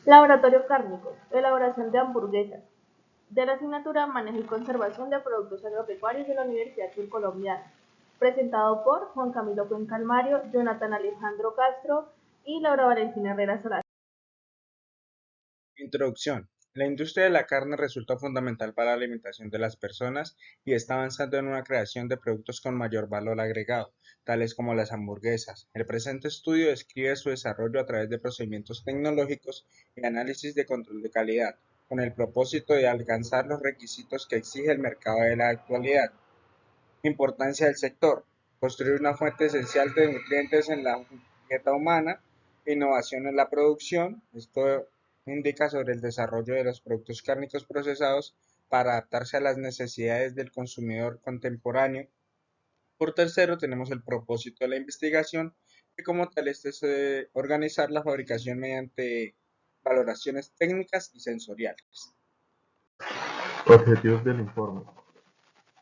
Laboratorio cárnico, elaboración de hamburguesas. De la asignatura Manejo y Conservación de Productos Agropecuarios de la Universidad Surcolombiana. Presentado por Juan Camilo Cuencalmario, Jonathan Alejandro Castro y Laura Valentina Herrera Solá. Introducción. La industria de la carne resulta fundamental para la alimentación de las personas y está avanzando en una creación de productos con mayor valor agregado, tales como las hamburguesas. El presente estudio describe su desarrollo a través de procedimientos tecnológicos y análisis de control de calidad, con el propósito de alcanzar los requisitos que exige el mercado de la actualidad. Importancia del sector. Construir una fuente esencial de nutrientes en la dieta humana. Innovación en la producción. Esto indica sobre el desarrollo de los productos cárnicos procesados para adaptarse a las necesidades del consumidor contemporáneo. Por tercero, tenemos el propósito de la investigación, que como tal este es organizar la fabricación mediante valoraciones técnicas y sensoriales. Objetivos del informe.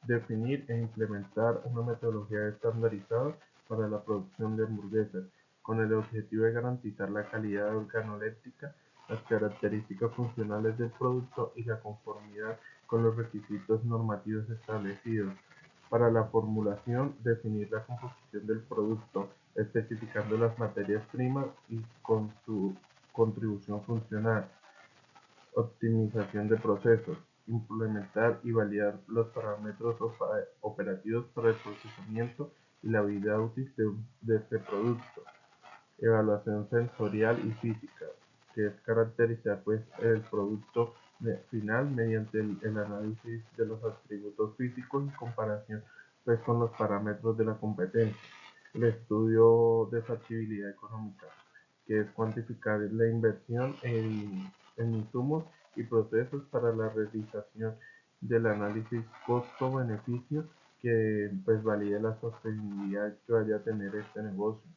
Definir e implementar una metodología estandarizada para la producción de hamburguesas, con el objetivo de garantizar la calidad organoléptica, las características funcionales del producto y la conformidad con los requisitos normativos establecidos. Para la formulación, definir la composición del producto, especificando las materias primas y con su contribución funcional. Optimización de procesos, implementar y validar los parámetros operativos para el procesamiento y la vida útil de este producto. Evaluación sensorial y física, que es caracterizar pues, el producto final mediante el análisis de los atributos físicos en comparación pues, con los parámetros de la competencia. El estudio de factibilidad económica, que es cuantificar la inversión en insumos y procesos para la realización del análisis costo-beneficio que pues valide la sostenibilidad que vaya a tener este negocio.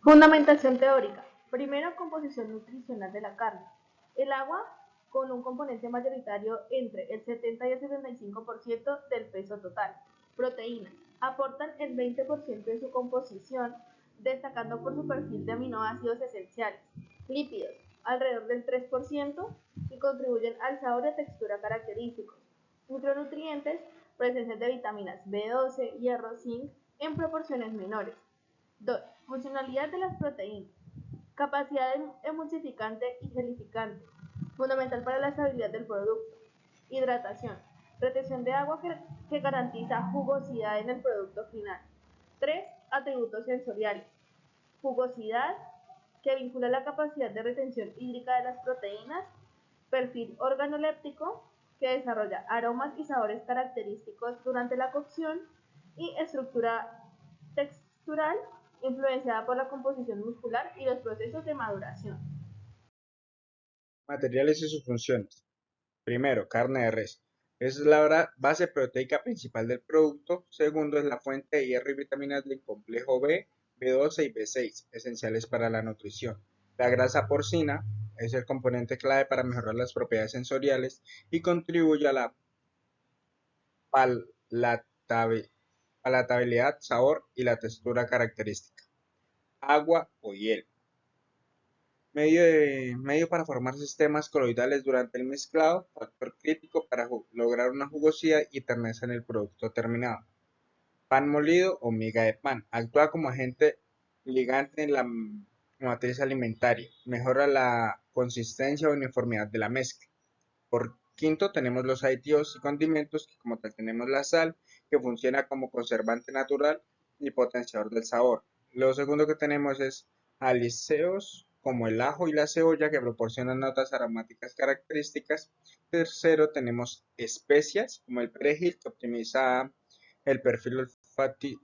Fundamentación teórica. Primero, composición nutricional de la carne. El agua, con un componente mayoritario entre el 70 y el 75% del peso total. Proteínas. Aportan el 20% de su composición, destacando por su perfil de aminoácidos esenciales. Lípidos, alrededor del 3%, y contribuyen al sabor y textura característicos. Micronutrientes, presencia de vitaminas B12, hierro, zinc en proporciones menores. 2. Funcionalidad de las proteínas. Capacidad emulsificante y gelificante. Fundamental para la estabilidad del producto. Hidratación. Retención de agua que garantiza jugosidad en el producto final. 3. Atributos sensoriales. Jugosidad, que vincula la capacidad de retención hídrica de las proteínas. Perfil organoléptico, que desarrolla aromas y sabores característicos durante la cocción. Y estructura textural, influenciada por la composición muscular y los procesos de maduración. Materiales y sus funciones. Primero, carne de res. Es la base proteica principal del producto. Segundo, es la fuente de hierro y vitaminas del complejo B, B12 y B6, esenciales para la nutrición. La grasa porcina es el componente clave para mejorar las propiedades sensoriales y contribuye a la palatabilidad, sabor y la textura característica. Agua o hielo. Medio para formar sistemas coloidales durante el mezclado, factor crítico para lograr una jugosidad y terneza en el producto terminado. Pan molido o miga de pan. Actúa como agente ligante en la matriz alimentaria. Mejora la consistencia o uniformidad de la mezcla. Por quinto tenemos los aditivos y condimentos, que como tal tenemos la sal, que funciona como conservante natural y potenciador del sabor. Lo segundo que tenemos es aliseos, como el ajo y la cebolla, que proporcionan notas aromáticas características. Tercero tenemos especias, como el perejil, que optimiza el perfil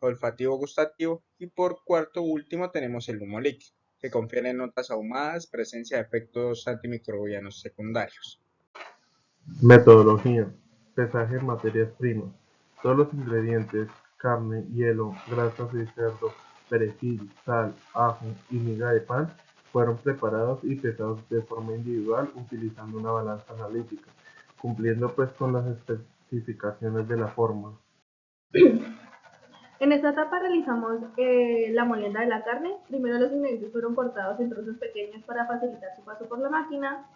olfativo gustativo. Y por cuarto último tenemos el humo líquido, que confiere notas ahumadas, presencia de efectos antimicrobianos secundarios. Metodología. Pesaje en materias primas. Todos los ingredientes, carne, hielo, grasas de cerdo, perejil, sal, ajo y miga de pan, fueron preparados y pesados de forma individual utilizando una balanza analítica, cumpliendo pues con las especificaciones de la fórmula. En esta etapa realizamos la molienda de la carne. Primero los ingredientes fueron cortados en trozos pequeños para facilitar su paso por la máquina.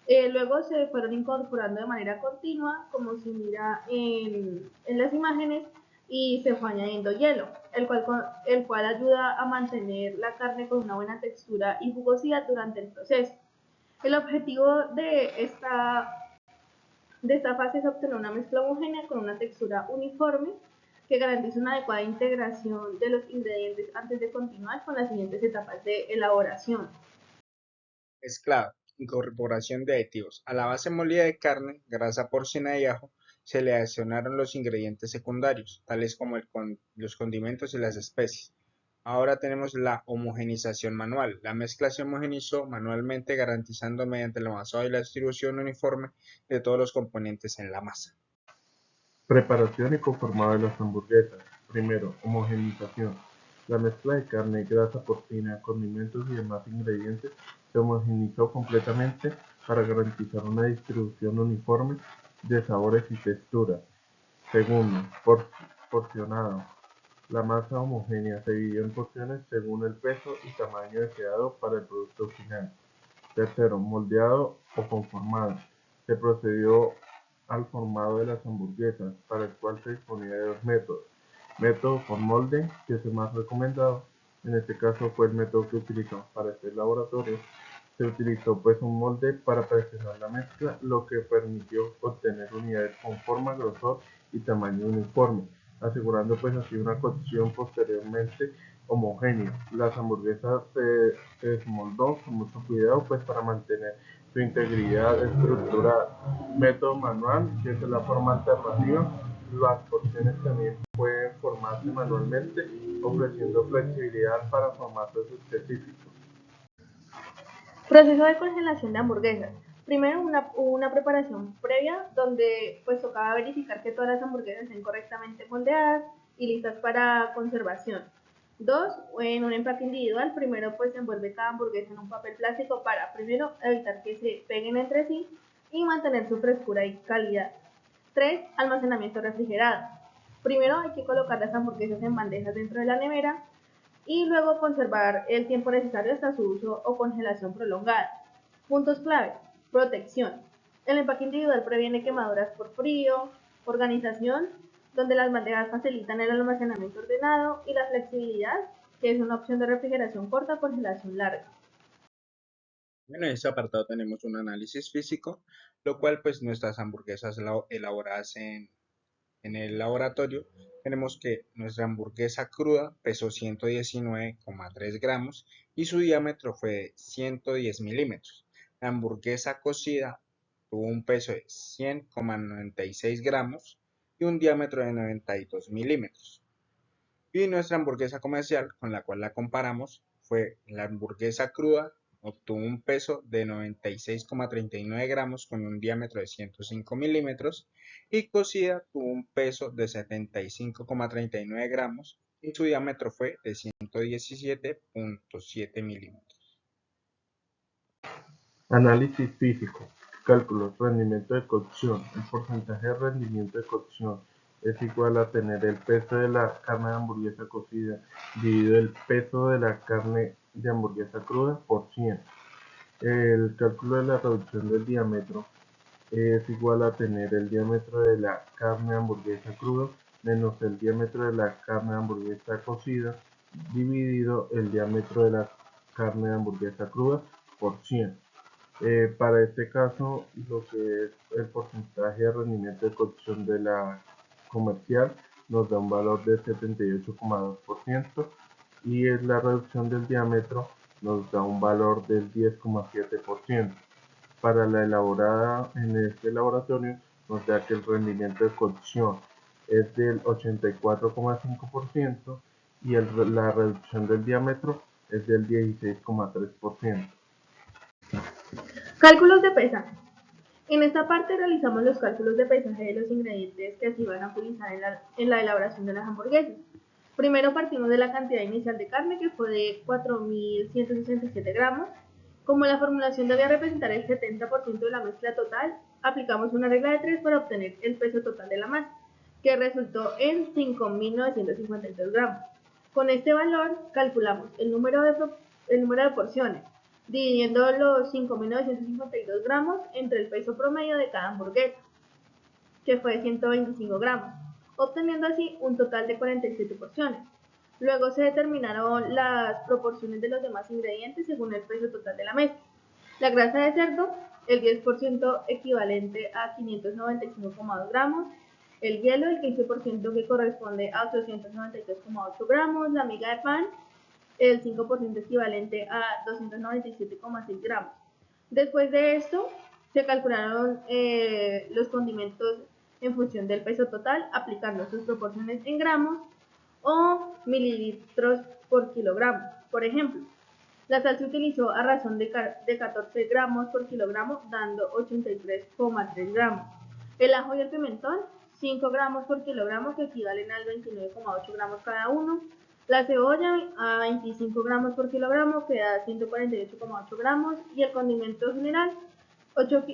Luego se fueron incorporando de manera continua, como se mira en las imágenes, y se fue añadiendo hielo, el cual ayuda a mantener la carne con una buena textura y jugosidad durante el proceso. El objetivo de esta fase es obtener una mezcla homogénea con una textura uniforme que garantice una adecuada integración de los ingredientes antes de continuar con las siguientes etapas de elaboración. Mezclado. Incorporación de aditivos. A la base molida de carne, grasa porcina y ajo, se le adicionaron los ingredientes secundarios, tales como los condimentos y las especies. Ahora tenemos la homogenización manual. La mezcla se homogenizó manualmente, garantizando mediante el amasado y la distribución uniforme de todos los componentes en la masa. Preparación y conformado de las hamburguesas. Primero, homogenización. La mezcla de carne, grasa porcina, condimentos y demás ingredientes se homogeneizó completamente para garantizar una distribución uniforme de sabores y texturas. Segundo, porcionado. La masa homogénea se dividió en porciones según el peso y tamaño deseado para el producto final. Tercero, moldeado o conformado. Se procedió al formado de las hamburguesas, para el cual se disponía de dos métodos. Método por molde, que es el más recomendado. En este caso fue el método que utilizamos para este laboratorio. Se utilizó pues un molde para presionar la mezcla, lo que permitió obtener unidades con forma, grosor y tamaño uniforme, asegurando pues así una cocción posteriormente homogénea. Las hamburguesas se desmoldó con mucho cuidado pues para mantener su integridad estructural. Método manual, que es la forma alternativa. Las porciones también pueden formarse manualmente, ofreciendo flexibilidad para formatos específicos. Proceso de congelación de hamburguesas. Primero una preparación previa donde pues tocaba verificar que todas las hamburguesas estén correctamente moldeadas y listas para conservación. Dos, en un empaque individual, primero pues se envuelve cada hamburguesa en un papel plástico para primero evitar que se peguen entre sí y mantener su frescura y calidad. Tres, almacenamiento refrigerado. Primero hay que colocar las hamburguesas en bandejas dentro de la nevera y luego conservar el tiempo necesario hasta su uso o congelación prolongada. Puntos clave. Protección. El empaque individual previene quemaduras por frío, organización, donde las bandejas facilitan el almacenamiento ordenado y la flexibilidad, que es una opción de refrigeración corta o congelación larga. Bueno, en este apartado tenemos un análisis físico, lo cual pues nuestras hamburguesas elaboradas en el laboratorio, tenemos que nuestra hamburguesa cruda pesó 119,3 gramos y su diámetro fue de 110 milímetros. La hamburguesa cocida tuvo un peso de 100,96 gramos y un diámetro de 92 milímetros. Y nuestra hamburguesa comercial, con la cual la comparamos, fue la hamburguesa cruda, obtuvo un peso de 96,39 gramos con un diámetro de 105 milímetros y cocida tuvo un peso de 75,39 gramos y su diámetro fue de 117,7 milímetros. Análisis físico. Cálculos. Rendimiento de cocción. El porcentaje de rendimiento de cocción es igual a tener el peso de la carne de hamburguesa cocida dividido el peso de la carne de hamburguesa cruda por 100. El cálculo de la reducción del diámetro es igual a tener el diámetro de la carne de hamburguesa cruda menos el diámetro de la carne de hamburguesa cocida dividido el diámetro de la carne de hamburguesa cruda por 100. Para este caso, lo que es el porcentaje de rendimiento de cocción de la comercial nos da un valor de 78,2% y es la reducción del diámetro nos da un valor del 10,7%. Para la elaborada en este laboratorio nos da que el rendimiento de cocción es del 84,5% y la reducción del diámetro es del 16,3%. Cálculos de pesaje. En esta parte realizamos los cálculos de pesaje de los ingredientes que se van a utilizar en la elaboración de las hamburguesas. Primero partimos de la cantidad inicial de carne, que fue de 4.167 gramos. Como la formulación debía representar el 70% de la mezcla total, aplicamos una regla de 3 para obtener el peso total de la masa, que resultó en 5.952 gramos. Con este valor calculamos el número de porciones, dividiendo los 5.952 gramos entre el peso promedio de cada hamburguesa, que fue de 125 gramos, obteniendo así un total de 47 porciones. Luego se determinaron las proporciones de los demás ingredientes según el peso total de la mezcla. La grasa de cerdo, el 10% equivalente a 595,2 gramos, el hielo, el 15% que corresponde a 893,8 gramos, la miga de pan, el 5% equivalente a 297,6 gramos. Después de esto, se calcularon los condimentos en función del peso total, aplicando sus proporciones en gramos o mililitros por kilogramo. Por ejemplo, la sal se utilizó a razón de 14 gramos por kilogramo, dando 83,3 gramos. El ajo y el pimentón, 5 gramos por kilogramo, que equivalen al 29,8 gramos cada uno. La cebolla, a 25 gramos por kilogramo, que da 148,8 gramos. Y el condimento general, 8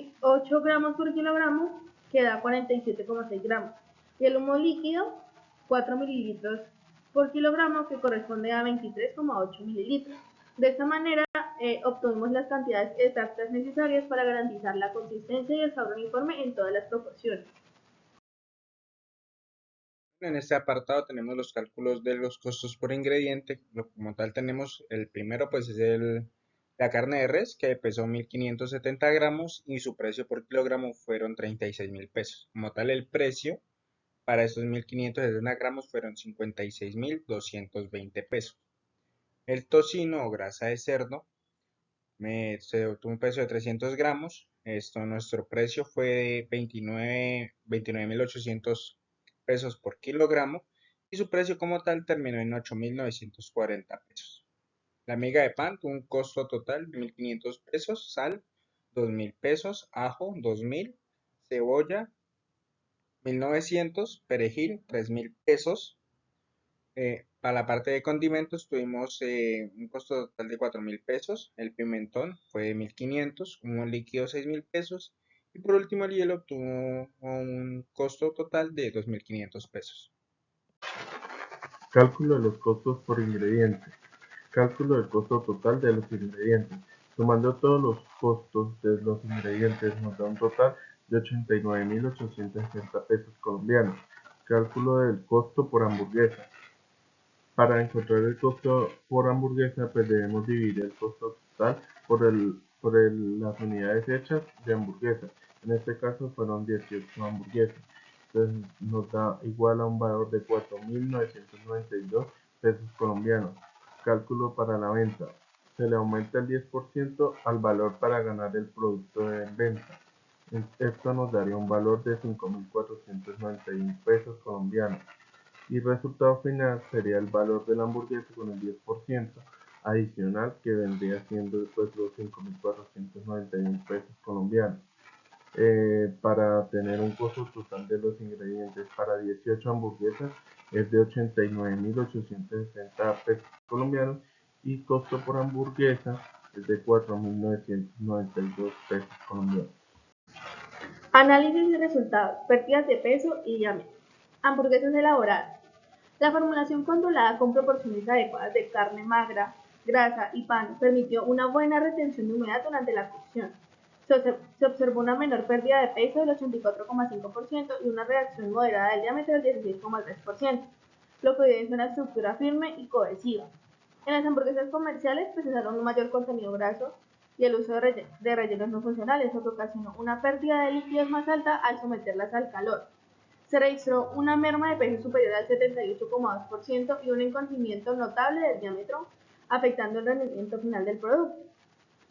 gramos por kilogramo, que da 47,6 gramos. Y el humo líquido, 4 mililitros por kilogramo, que corresponde a 23,8 mililitros. De esta manera obtuvimos las cantidades exactas necesarias para garantizar la consistencia y el sabor uniforme en todas las proporciones. En este apartado tenemos los cálculos de los costos por ingrediente. Como tal tenemos el primero, pues es la carne de res, que pesó 1.570 gramos y su precio por kilogramo fueron 36.000 pesos. Como tal, el precio para esos 1.570 gramos fueron 56.220 pesos. El tocino o grasa de cerdo se obtuvo un peso de 300 gramos. Nuestro precio fue de 29.800 pesos por kilogramo y su precio como tal terminó en 8.940 pesos. La miga de pan tuvo un costo total de 1.500 pesos, sal 2.000 pesos, ajo 2.000, cebolla 1.900, perejil 3.000 pesos. Para la parte de condimentos tuvimos un costo total de 4.000 pesos, el pimentón fue de 1.500, humo líquido 6.000 pesos y por último el hielo tuvo un costo total de 2.500 pesos. Cálculo de los costos por ingrediente. Cálculo del costo total de los ingredientes. Sumando todos los costos de los ingredientes nos da un total de 89.860 pesos colombianos. Cálculo del costo por hamburguesa. Para encontrar el costo por hamburguesa, pues debemos dividir el costo total por las unidades hechas de hamburguesa. En este caso fueron 18 hamburguesas. Entonces nos da igual a un valor de 4.992 pesos colombianos. Cálculo para la venta. Se le aumenta el 10% al valor para ganar el producto en venta. Esto nos daría un valor de 5.491 pesos colombianos. Y resultado final sería el valor de la hamburguesa con el 10% adicional, que vendría siendo después los 5.491 pesos colombianos. Para tener un costo total de los ingredientes para 18 hamburguesas es de 89.860 pesos colombianos y costo por hamburguesa es de 4.992 pesos colombianos. Análisis de resultados, pérdidas de peso y diámetro. Hamburguesas elaboradas. La formulación controlada con proporciones adecuadas de carne magra, grasa y pan permitió una buena retención de humedad durante la cocción. Se observó una menor pérdida de peso del 84,5% y una reacción moderada del diámetro del 16,3%, lo que evidencia una estructura firme y cohesiva. En las hamburguesas comerciales presentaron un mayor contenido graso y el uso de rellenos no funcionales, lo que ocasionó una pérdida de líquidos más alta al someterlas al calor. Se registró una merma de peso superior al 78,2% y un enconcimiento notable del diámetro, afectando el rendimiento final del producto.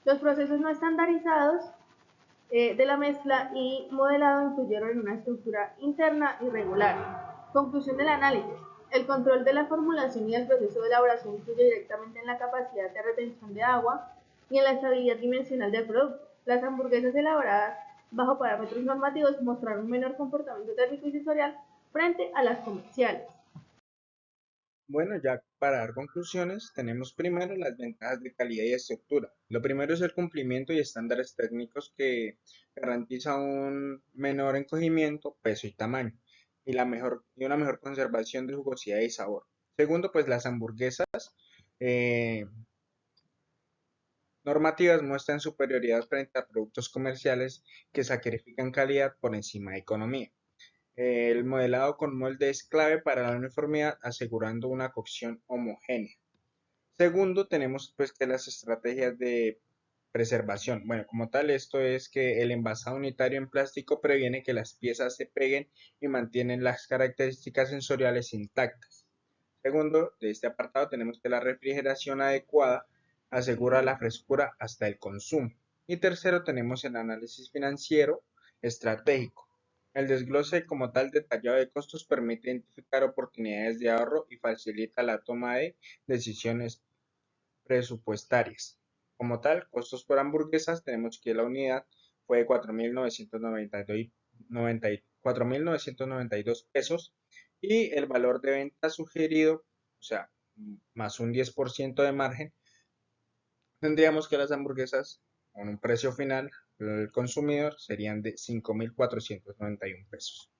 Los procesos no estandarizados de la mezcla y modelado influyeron en una estructura interna irregular. Conclusión del análisis. El control de la formulación y el proceso de elaboración influye directamente en la capacidad de retención de agua y en la estabilidad dimensional del producto. Las hamburguesas elaboradas bajo parámetros normativos mostraron un menor comportamiento térmico y sensorial frente a las comerciales. Bueno, ya para dar conclusiones, tenemos primero las ventajas de calidad y estructura. Lo primero es el cumplimiento y estándares técnicos que garantiza un menor encogimiento, peso y tamaño. y una mejor conservación de jugosidad y sabor. Segundo, pues las hamburguesas eh, normativas muestran superioridad frente a productos comerciales que sacrifican calidad por encima de economía. El modelado con molde es clave para la uniformidad, asegurando una cocción homogénea. Segundo, tenemos pues que las estrategias de preservación. Bueno, como tal, esto es que el envasado unitario en plástico previene que las piezas se peguen y mantienen las características sensoriales intactas. Segundo, de este apartado tenemos que la refrigeración adecuada asegura la frescura hasta el consumo. Y tercero, tenemos el análisis financiero estratégico. El desglose como tal detallado de costos permite identificar oportunidades de ahorro y facilita la toma de decisiones presupuestarias. Como tal, costos por hamburguesas, tenemos que la unidad fue de 4.992 pesos y el valor de venta sugerido, o sea, más un 10% de margen, tendríamos que las hamburguesas con un precio final del consumidor serían de 5.491 pesos.